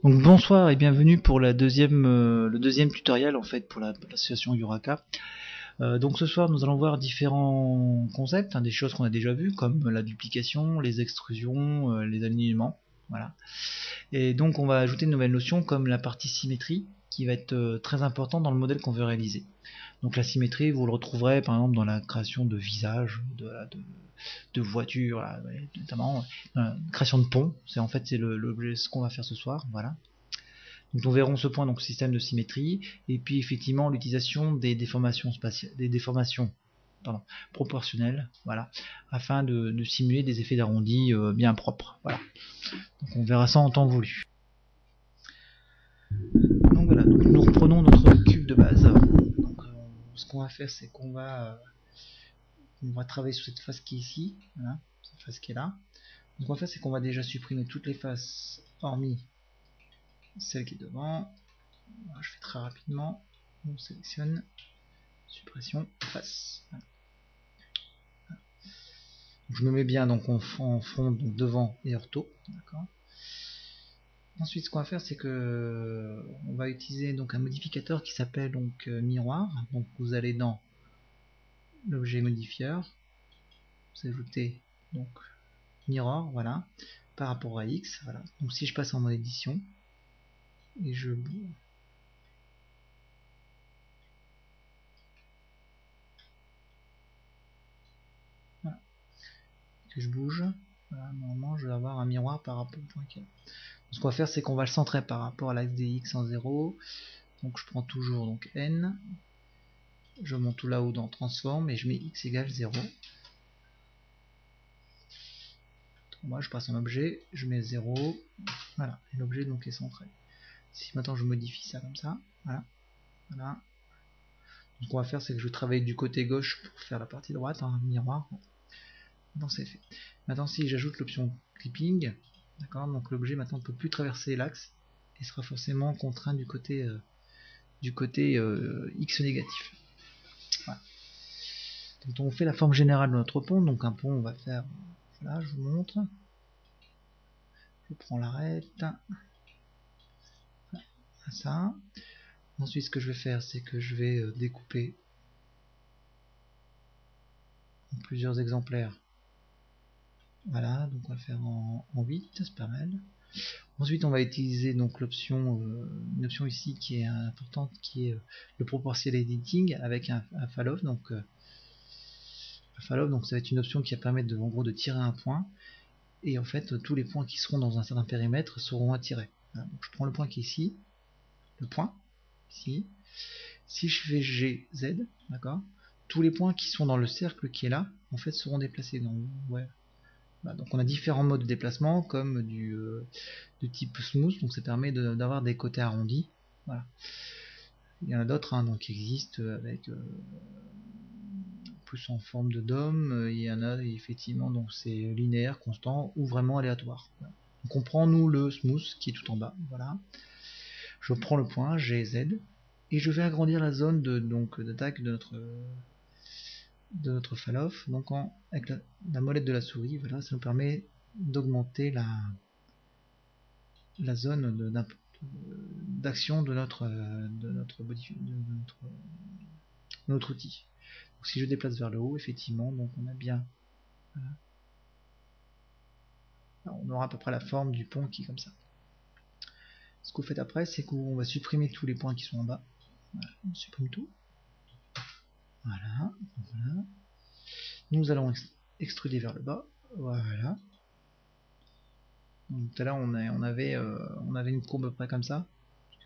Donc bonsoir et bienvenue pour le deuxième tutoriel en fait pour l'association Yuraka. Donc ce soir nous allons voir différents concepts, des choses qu'on a déjà vues comme la duplication, les extrusions, les alignements, voilà. Et donc on va ajouter une nouvelle notion comme la partie symétrie qui va être très importante dans le modèle qu'on veut réaliser. Donc la symétrie vous le retrouverez par exemple dans la création de visages, de voitures, notamment création de ponts. C'est en fait ce qu'on va faire ce soir, voilà. Donc nous verrons ce point, donc système de symétrie, et puis effectivement l'utilisation des déformations spatiales, proportionnelles, voilà, afin de simuler des effets d'arrondi bien propres. Voilà. Donc on verra ça en temps voulu. Donc voilà, donc nous reprenons notre cube de base. Donc, ce qu'on va faire, c'est qu'on va travailler sur cette face qui est ici, voilà, cette face qui est là. Donc, ce qu'on va faire, c'est qu'on va déjà supprimer toutes les faces hormis celle qui est devant. Voilà, je fais très rapidement. On sélectionne. Suppression, face. Voilà. Donc je me mets bien donc en front, donc devant et ortho. D'accord. Ensuite, ce qu'on va faire, c'est que on va utiliser donc un modificateur qui s'appelle donc miroir. Donc vous allez dans l'objet modifieur, vous ajoutez donc mirror, voilà, par rapport à X. Voilà. Donc si je passe en mode édition et je voilà, que je bouge, voilà, normalement je vais avoir un miroir par rapport au point K. Ce qu'on va faire, c'est qu'on va le centrer par rapport à l'axe des X en 0. Donc je prends toujours donc N, je monte tout là-haut dans transform et je mets X égale 0. Moi je passe en objet, je mets 0, voilà, et l'objet donc est centré. Si maintenant je modifie ça comme ça, voilà, voilà. Donc, ce qu'on va faire, c'est que je vais travailler du côté gauche pour faire la partie droite, miroir. Maintenant c'est fait. Maintenant si j'ajoute l'option clipping, d'accord, donc l'objet maintenant ne peut plus traverser l'axe et sera forcément contraint du côté X négatif. Voilà. Donc on fait la forme générale de notre pont, donc un pont on va faire, voilà, je vous montre. Je prends l'arête, ça. Ensuite ce que je vais faire, c'est que je vais découper en plusieurs exemplaires. Voilà, donc on va faire en 8, c'est pas mal. Ensuite on va utiliser donc l'option, une option ici qui est importante, qui est le proportional editing avec un fall-off. Donc fall-off, donc ça va être une option qui va permettre en gros de tirer un point, et en fait tous les points qui seront dans un certain périmètre seront attirés. Voilà, donc je prends le point qui est ici, le point ici. Si je fais GZ, d'accord, tous les points qui sont dans le cercle qui est là, en fait, seront déplacés. Donc, ouais. Voilà, donc on a différents modes de déplacement, comme de type smooth, donc ça permet d'avoir des côtés arrondis. Voilà. Il y en a d'autres donc, qui existent avec plus en forme de dôme. Il y en a effectivement, donc c'est linéaire, constant, ou vraiment aléatoire. Voilà. Donc on prend nous le smooth qui est tout en bas. Voilà. Je prends le point GZ et je vais agrandir la zone d'attaque de notre fall-off. Donc avec la molette de la souris, voilà, ça nous permet d'augmenter la zone d'action de notre outil. Donc, si je déplace vers le haut, effectivement, donc on a bien, voilà. Alors, on aura à peu près la forme du pont qui est comme ça. Ce que vous faites après, c'est qu'on va supprimer tous les points qui sont en bas. Voilà, on supprime tout. Voilà, voilà. Nous allons extruder vers le bas. Voilà. Donc, tout à l'heure, on avait une courbe à peu près comme ça.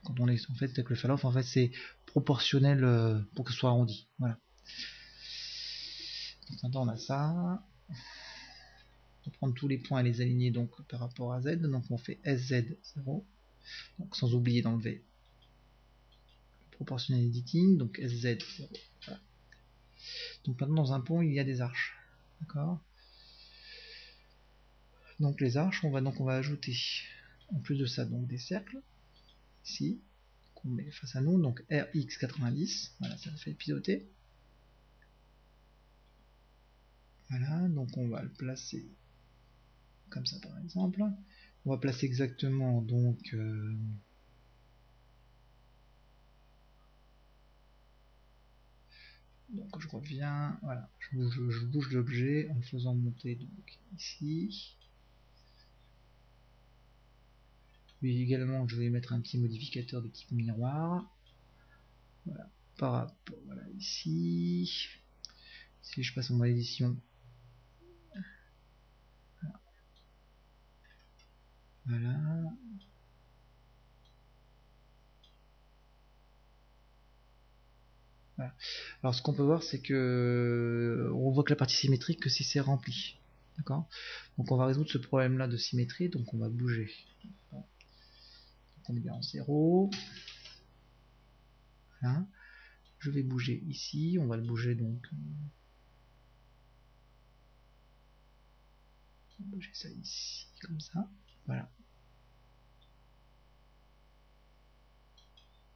Quand on est en fait avec le fall-off, en fait, c'est proportionnel pour que ce soit arrondi. Voilà. Donc, maintenant, on a ça. On va prendre tous les points et les aligner donc par rapport à Z. Donc, on fait SZ0. Donc, sans oublier d'enlever le proportionnel editing. Donc, SZ0. Voilà. Donc, maintenant, dans un pont, il y a des arches. D'accord. Donc les arches, on va ajouter en plus de ça donc des cercles ici qu'on met face à nous, donc RX90, voilà, ça fait piloter. Voilà, donc on va le placer comme ça par exemple. On va placer exactement donc donc je reviens, voilà, je bouge l'objet en le faisant monter donc ici. Puis également je vais mettre un petit modificateur de type miroir. Voilà, par rapport, voilà ici. Si je passe en mode édition, voilà. Voilà. Alors ce qu'on peut voir, c'est que on voit que la partie symétrique que si c'est rempli. D'accord. Donc on va résoudre ce problème là de symétrie, donc on va bouger. Donc on est bien en 0. Voilà. Je vais bouger ici, on va le bouger donc. On va bouger ça ici, comme ça. Voilà.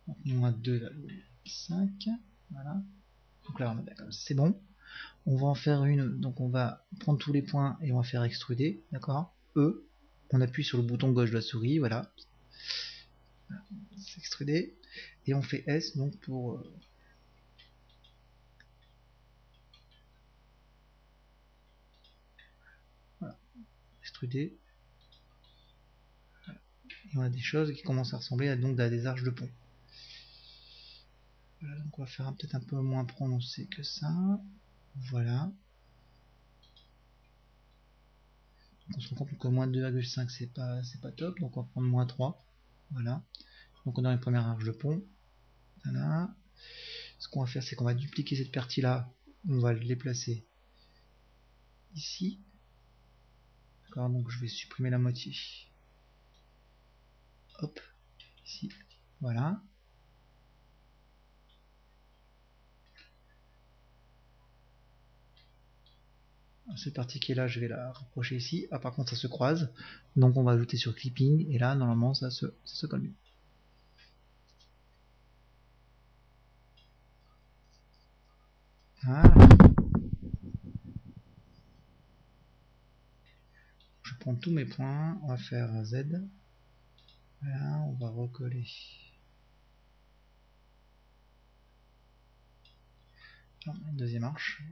Donc moins 2,5. Voilà. Donc là on est d'accord, c'est bon. On va en faire une, donc on va prendre tous les points et on va faire extruder, d'accord. E, on appuie sur le bouton gauche de la souris, voilà. S'extruder. Et on fait S donc pour voilà, extruder. Voilà. Et on a des choses qui commencent à ressembler à, donc, à des arches de pont. Voilà, donc on va faire peut-être un peu moins prononcé que ça. Voilà. Donc on se rend compte que moins 2,5 c'est pas top, donc on va prendre moins 3. Voilà. Donc on a une première arche de pont. Voilà. Ce qu'on va faire, c'est qu'on va dupliquer cette partie-là. On va les placer ici. D'accord, donc je vais supprimer la moitié. Hop, ici. Voilà. Cette partie qui est là, je vais la rapprocher ici. Ah, par contre, ça se croise. Donc on va ajouter sur clipping. Et là, normalement, ça se colle mieux. Voilà. Je prends tous mes points. On va faire Z. Voilà, on va recoller. Ah, une deuxième arche.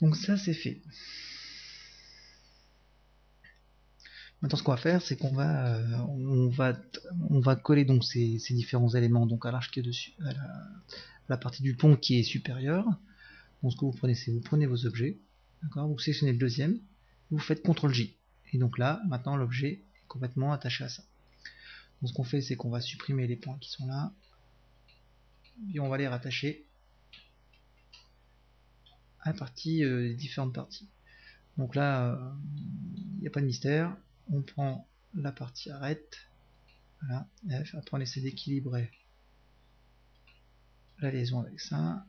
Donc ça, c'est fait. Maintenant, ce qu'on va faire, c'est qu'on va, on va coller donc ces différents éléments donc à l'arche qui est dessus, à la partie du pont qui est supérieure. Donc ce que vous prenez, c'est vous prenez vos objets, d'accord, vous sélectionnez le deuxième, vous faites CTRL J. Et donc là, maintenant l'objet est complètement attaché à ça. Donc ce qu'on fait, c'est qu'on va supprimer les points qui sont là, et on va les rattacher à la partie, les différentes parties. Donc là, il n'y a pas de mystère, on prend la partie arrête, voilà, F, après on essaie d'équilibrer la liaison avec ça.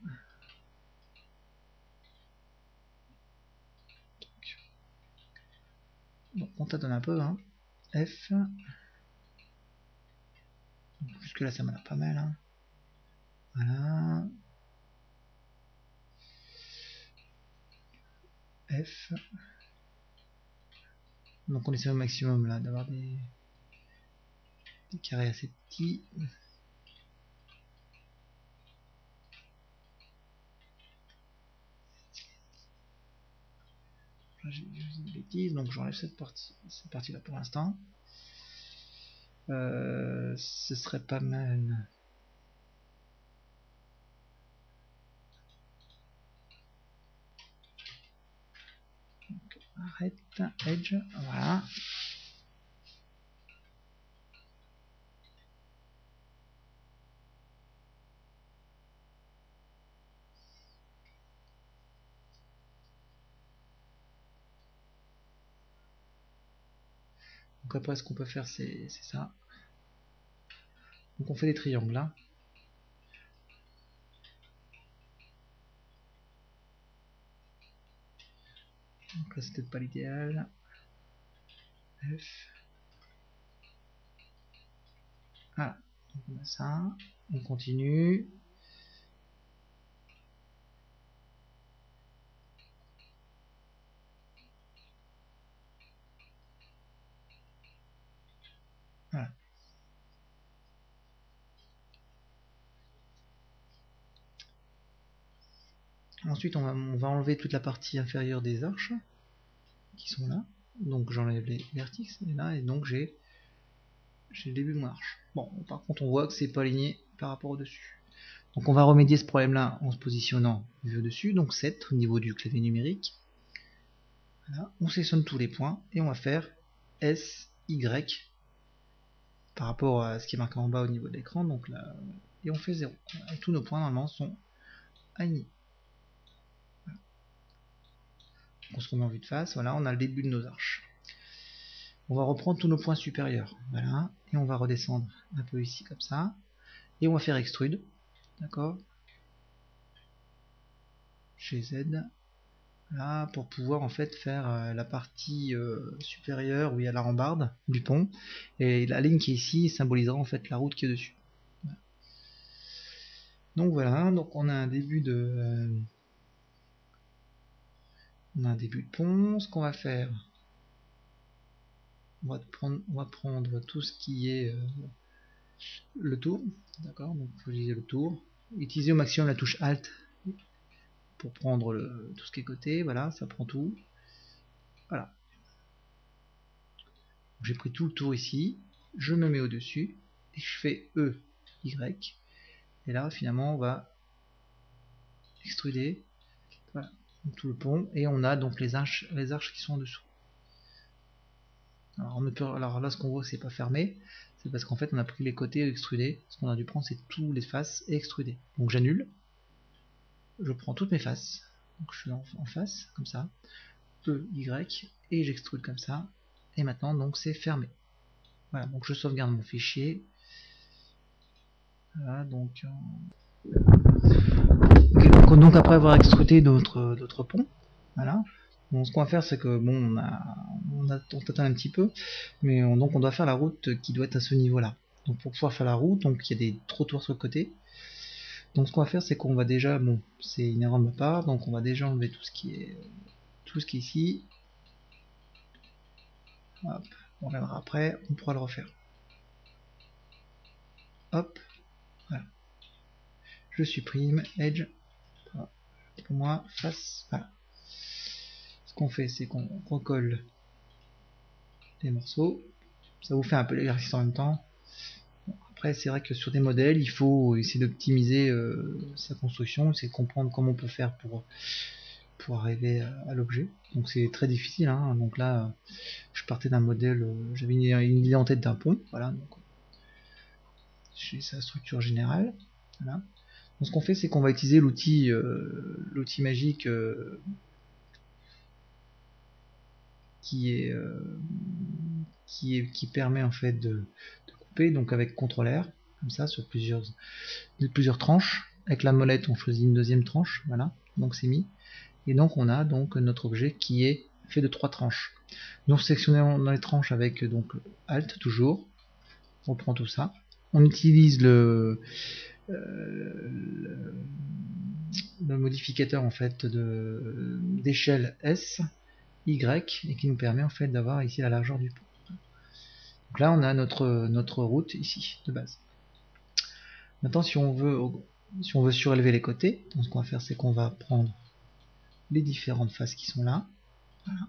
Donc on tâtonne un peu, hein. F. Jusque là ça m'a l'air pas mal, hein. Voilà. F. Donc on essaie au maximum là d'avoir des carrés assez petits. J'ai dit une bêtise, donc j'enlève cette partie là pour l'instant. Ce serait pas mal. Donc, arrête, edge, voilà. Donc après ce qu'on peut faire c'est ça. Donc on fait des triangles là. Donc là c'est peut-être pas l'idéal. F. Voilà. Donc on a ça. On continue. Voilà. Ensuite, on va enlever toute la partie inférieure des arches qui sont là. Donc j'enlève les vertices et là, et donc j'ai le début de mon arche. Bon, par contre, on voit que c'est pas aligné par rapport au dessus. Donc on va remédier ce problème-là en se positionnant vu au-dessus, donc 7 au niveau du clavier numérique. Voilà. On sélectionne tous les points et on va faire S, Y par rapport à ce qui est marqué en bas au niveau de l'écran. Donc là, et on fait 0. Et tous nos points normalement sont alignés. Voilà. On se remet en vue de face. Voilà, on a le début de nos arches. On va reprendre tous nos points supérieurs. Voilà, et on va redescendre un peu ici comme ça. Et on va faire extrude. D'accord, chez Z. Là, pour pouvoir en fait faire la partie supérieure où il y a la rambarde du pont, et la ligne qui est ici symbolisera en fait la route qui est dessus. Voilà. Donc voilà, donc on a un début de pont. Ce qu'on va faire, on va prendre tout ce qui est le tour, d'accord, donc il faut utiliser le tour, utiliser au maximum la touche Alt pour prendre tout ce qui est côté. Voilà, ça prend tout. Voilà, j'ai pris tout le tour ici, je me mets au dessus et je fais E, Y, et là finalement on va extruder, voilà, tout le pont, et on a donc les arches qui sont en dessous. Alors là ce qu'on voit c'est pas fermé, c'est parce qu'en fait on a pris les côtés extrudés. Ce qu'on a dû prendre c'est tous les faces et extruder. Donc j'annule, je prends toutes mes faces, donc je suis en face comme ça, E, Y, et j'extrude comme ça, et maintenant donc c'est fermé. Voilà, donc je sauvegarde mon fichier. Voilà, donc donc après avoir extrudé d'autres ponts, voilà. Bon, ce qu'on va faire, c'est que bon, on tâtonne un petit peu, mais donc on doit faire la route qui doit être à ce niveau-là. Donc pour pouvoir faire la route, donc il y a des trottoirs sur le côté. Donc ce qu'on va faire, c'est qu'on va déjà, bon, c'est une erreur de ma part, donc on va déjà enlever tout ce qui est ici. Hop, on reviendra après, on pourra le refaire. Hop, voilà. Je supprime, edge, pour moi, face, voilà. Ce qu'on fait, c'est qu'on recolle les morceaux. Ça vous fait un peu l'exercice en même temps. Bon, après, c'est vrai que sur des modèles, il faut essayer d'optimiser sa construction, c'est de comprendre comment on peut faire pour arriver à l'objet. Donc c'est très difficile, hein. Donc là, je partais d'un modèle, j'avais une idée en tête d'un pont, voilà. Donc j'ai sa structure générale, voilà. Donc ce qu'on fait, c'est qu'on va utiliser l'outil magique qui permet en fait de couper, donc avec CTRL R, comme ça, sur plusieurs tranches. Avec la molette, on choisit une deuxième tranche, voilà, donc c'est mis. Et donc on a donc notre objet qui est fait de 3 tranches. Donc sélectionnons dans les tranches avec donc Alt toujours, on prend tout ça. On utilise le modificateur en fait d'échelle S, Y, et qui nous permet en fait d'avoir ici la largeur du pont. Donc là on a notre route ici de base. Maintenant si on veut surélever les côtés, donc ce qu'on va faire c'est qu'on va prendre les différentes faces qui sont là, voilà.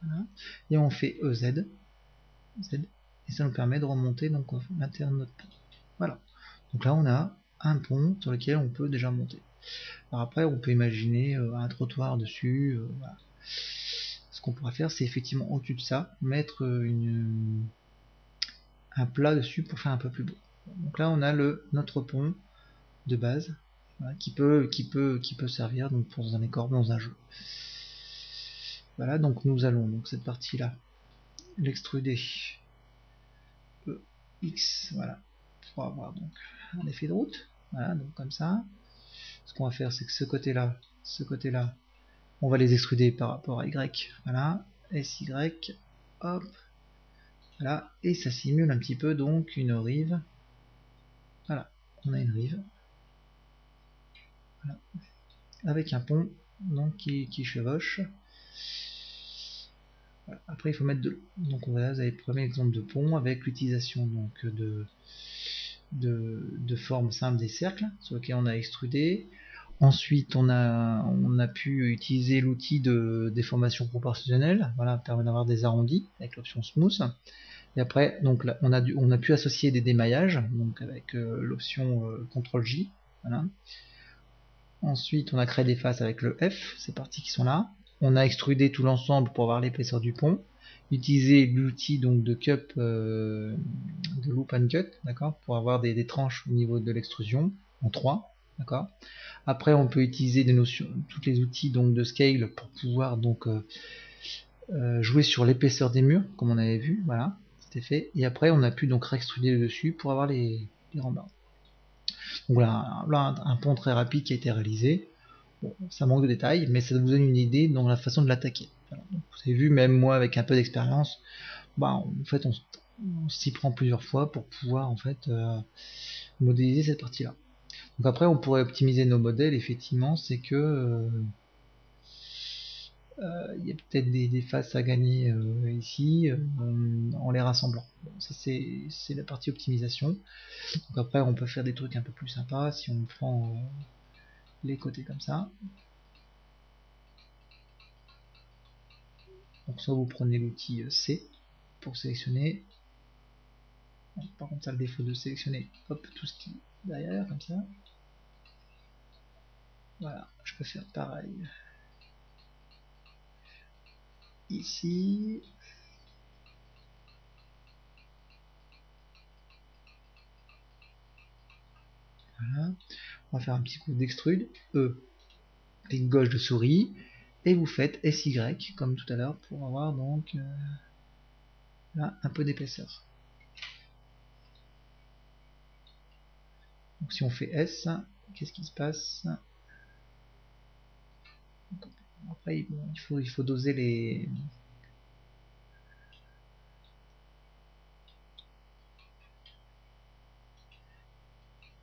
Voilà. Et on fait EZ, Z, et ça nous permet de remonter donc l'intérieur de notre pont. Voilà. Donc là on a un pont sur lequel on peut déjà monter. Alors après on peut imaginer un trottoir dessus. Voilà. Ce qu'on pourrait faire c'est effectivement au-dessus de ça mettre un plat dessus pour faire un peu plus beau. Donc là on a notre pont de base, voilà, qui peut servir donc pour un décor dans un jeu. Voilà, donc nous allons donc cette partie là l'extruder X, voilà, pour avoir donc un effet de route. Voilà, donc comme ça. Ce qu'on va faire, c'est que ce côté-là, on va les extruder par rapport à Y. Voilà, SY, hop, voilà, et ça simule un petit peu donc une rive. Voilà, on a une rive. Voilà, avec un pont donc qui chevauche. Voilà. Après il faut mettre de l'eau. Donc voilà, vous avez le premier exemple de pont avec l'utilisation donc de formes simples des cercles sur lesquels on a extrudé. Ensuite, on a pu utiliser l'outil de déformation proportionnelle, voilà, permet d'avoir des arrondis avec l'option smooth. Et après, donc là, on a pu associer des démaillages, donc avec l'option CTRL J, voilà. Ensuite, on a créé des faces avec le F, ces parties qui sont là. On a extrudé tout l'ensemble pour avoir l'épaisseur du pont. Utiliser l'outil donc de cup, de loop and cut, d'accord, pour avoir des tranches au niveau de l'extrusion en 3, d'accord. Après, on peut utiliser des notions, tous les outils donc de scale pour pouvoir donc jouer sur l'épaisseur des murs, comme on avait vu, voilà, c'était fait. Et après, on a pu donc réextruder le dessus pour avoir les rambardes. Donc voilà, là, un pont très rapide qui a été réalisé. Bon, ça manque de détails, mais ça vous donne une idée dans la façon de l'attaquer. Voilà. Vous avez vu, même moi, avec un peu d'expérience, bah, en fait, on s'y prend plusieurs fois pour pouvoir en fait modéliser cette partie-là. Donc après, on pourrait optimiser nos modèles. Effectivement, c'est que il y a peut-être des faces à gagner ici en les rassemblant. Bon, ça c'est la partie optimisation. Donc après, on peut faire des trucs un peu plus sympas si on prend les côtés comme ça. Donc soit vous prenez l'outil C pour sélectionner. Par contre, ça a le défaut de sélectionner hop, tout ce qui est derrière, comme ça. Voilà, je peux faire pareil ici. Voilà. On va faire un petit coup d'extrude. E, clic gauche de souris. Et vous faites SY comme tout à l'heure pour avoir donc là un peu d'épaisseur. Donc si on fait S, qu'est-ce qui se passe? Après, bon, il faut doser les...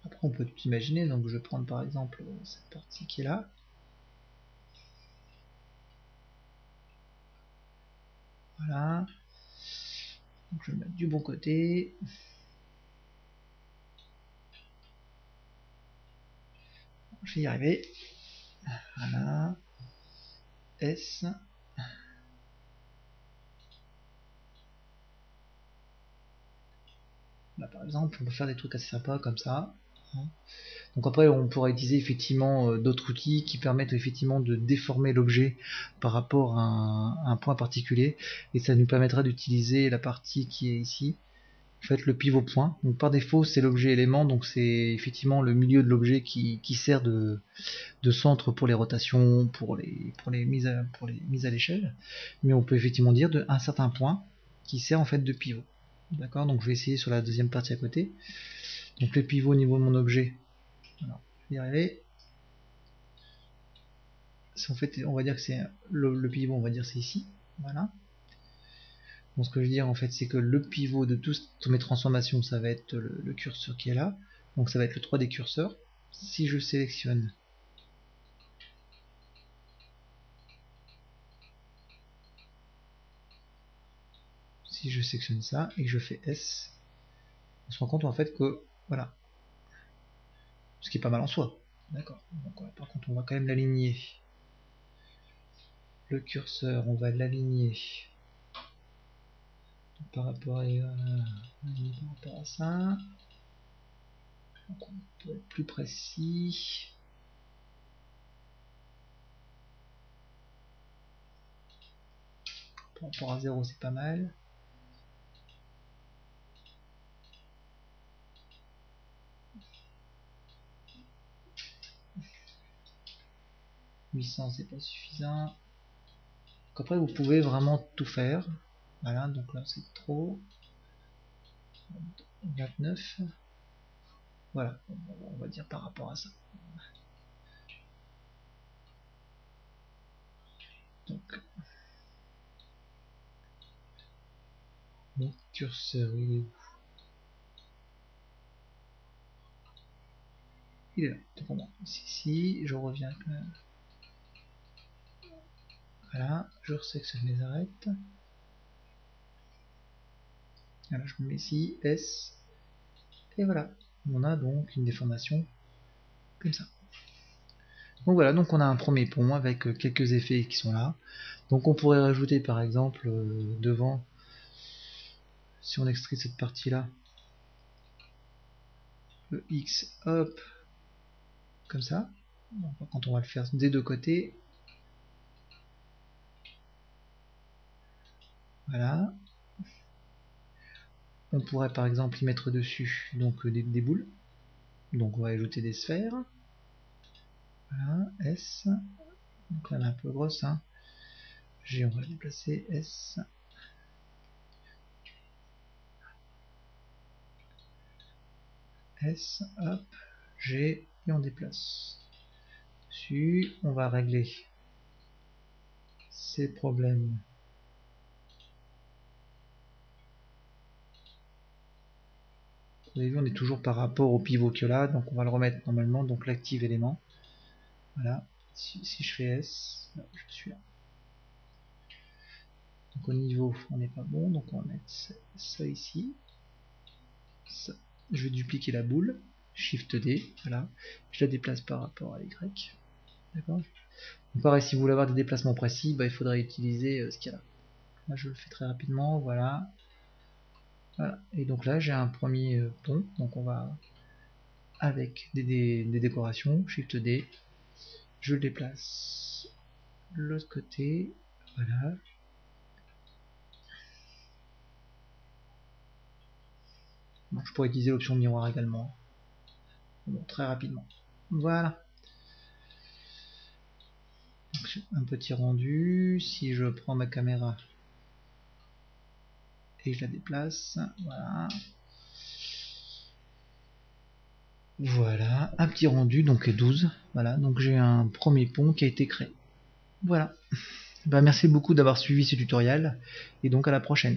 Après, on peut tout imaginer. Donc je vais prendre par exemple cette partie qui est là. Voilà. Donc je vais le mettre du bon côté. Je vais y arriver. Voilà. S. Là par exemple, on peut faire des trucs assez sympas comme ça. Donc après, on pourra utiliser effectivement d'autres outils qui permettent effectivement de déformer l'objet par rapport à un point particulier. Et ça nous permettra d'utiliser la partie qui est ici. En fait, le pivot point. Donc par défaut, c'est l'objet élément, donc c'est effectivement le milieu de l'objet qui sert de centre pour les rotations, pour les mises à l'échelle. Mais on peut effectivement dire un certain point qui sert en fait de pivot. D'accord. Donc je vais essayer sur la deuxième partie à côté. Donc le pivot au niveau de mon objet. Alors, je vais y arriver. En fait, on va dire que c'est le pivot, on va dire c'est ici. Voilà. Donc ce que je veux dire en fait, c'est que le pivot de toutes mes transformations, ça va être le curseur qui est là. Donc ça va être le 3D curseur. Si je sélectionne ça et que je fais S, on se rend compte en fait que voilà, ce qui est pas mal en soi. D'accord. Par contre, on va quand même l'aligner. Le curseur, on va l'aligner par rapport à ça. Donc on peut être plus précis. Par rapport à 0, c'est pas mal. 800, c'est pas suffisant. Donc après, vous pouvez vraiment tout faire. Voilà, donc là, c'est trop. 29. Voilà, on va dire par rapport à ça. Donc, mon curseur, il est où? Il est là. Donc, bon, ici, je reviens. Voilà, je resélectionne les arêtes. Voilà, je me mets ici, S, et voilà. On a donc une déformation comme ça. Donc voilà, donc on a un premier pont avec quelques effets qui sont là. Donc on pourrait rajouter par exemple devant, si on extrait cette partie-là, le X, hop, comme ça. Donc, quand on va le faire des deux côtés, voilà. On pourrait par exemple y mettre dessus donc des boules. Donc on va ajouter des sphères. Voilà, S. Donc là elle est un peu grosse, hein. G, on va déplacer S. S, hop, G, et on déplace. Dessus, on va régler ces problèmes. Vous avez vu, on est toujours par rapport au pivot que là, donc on va le remettre normalement, donc l'active élément. Voilà, si je fais S, là, je suis là. Donc au niveau, on n'est pas bon, donc on va mettre ça ici. Ça. Je vais dupliquer la boule, Shift D, voilà. Je la déplace par rapport à Y. D'accord. Pareil, si vous voulez avoir des déplacements précis, bah, il faudrait utiliser ce qu'il y a là. Là, je le fais très rapidement, voilà. Voilà. Et donc là, j'ai un premier pont, donc on va, avec des décorations, Shift D, je le déplace de l'autre côté, voilà. Bon, je pourrais utiliser l'option miroir également. Bon, très rapidement. Voilà. Donc, un petit rendu. Si je prends ma caméra et je la déplace, voilà. Voilà, un petit rendu, donc 12. Voilà, donc j'ai un premier pont qui a été créé. Voilà. Bah, merci beaucoup d'avoir suivi ce tutoriel et donc à la prochaine.